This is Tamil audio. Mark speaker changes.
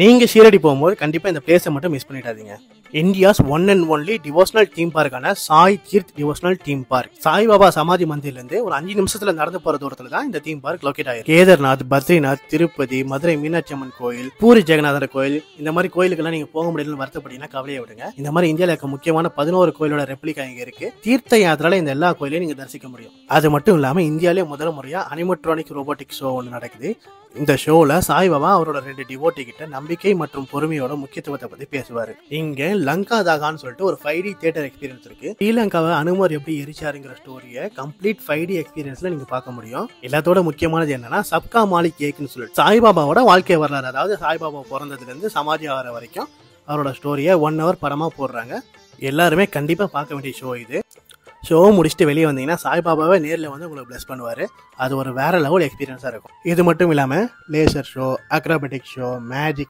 Speaker 1: நீங்க ஷீரடி போகும்போது கண்டிப்பா இந்த பிளேஸை மட்டும் மிஸ் பண்ணிடாதீங்க. India's one and only devotional theme பார்க்கான Sai Tirth devotional theme park. Saibaba சமாதி மந்திர்ல இருந்து ஒரு 5 நிமிஷத்துல நடந்து போற தூரத்துல தான் இந்த தீம் பார்க் லொகேட் ஆயிருக்கு. கேதார்நாத், பத்ரிநாத், திருப்பதி, மதுரை மீனாட்சி அம்மன் கோயில், பூரி ஜெகநாதர் கோயில், இந்த மாதிரி கோயிலுக்கெல்லாம் நீங்க போக முடியலன்னு வருத்தப்பட்டீங்கன்னா கவலையை விடுங்க. இந்த மாதிரி இந்தியாவில் இருக்க முக்கியமான 11 கோயிலோட ரெப்ளிகா இங்க இருக்கு. தீர்த்த யாத்திரால இந்த எல்லா கோயிலையும் நீங்க தரிசிக்க முடியும். அது மட்டும் இல்லாம இந்தியாவிலே முதல் முறையா அனிமட்ரானிக் ரோபோட்டிக் ஷோ ஒன்று நடக்குது. இந்த ஷோல சாய்பாபா அவரோட 2 டிவோட்டி கிட்ட நம்பிக்கை மற்றும் பொறுமையோட முக்கியத்துவத்தை பத்தி பேசுவாரு. இங்க லங்கா தாகான்னு சொல்லிட்டு ஒரு 5D தியேட்டர் எக்ஸ்பீரியன்ஸ் இருக்கு. ஸ்ரீலங்காவை அனுமர் எப்படி எரிச்சாருங்கிற ஸ்டோரியை கம்ப்ளீட் 5D எக்ஸ்பீரியன்ஸ்ல நீங்க பார்க்க முடியும். எல்லாத்தோட முக்கியமானது என்னன்னா சப்கா மாலிக் ஏக்னு சொல்லிட்டு சாய்பாபாவோட வாழ்க்கை வரலாறு, அதாவது சாய்பாபா பிறந்ததுல இருந்து சமாதி ஆகிற வரைக்கும் அவரோட ஸ்டோரியை 1 hour படமா போடுறாங்க. எல்லாருமே கண்டிப்பா பார்க்க வேண்டிய ஷோ இது. ஷோ முடிச்சுட்டு வெளியே வந்தீங்கன்னா சாய்பாபாவை நேரில் வந்து உங்களுக்கு பிளஸ் பண்ணுவார். அது ஒரு வேற லெவல் எக்ஸ்பீரியன்ஸாக இருக்கும். இது மட்டும் இல்லாமல் laser show, acrobatic show, magic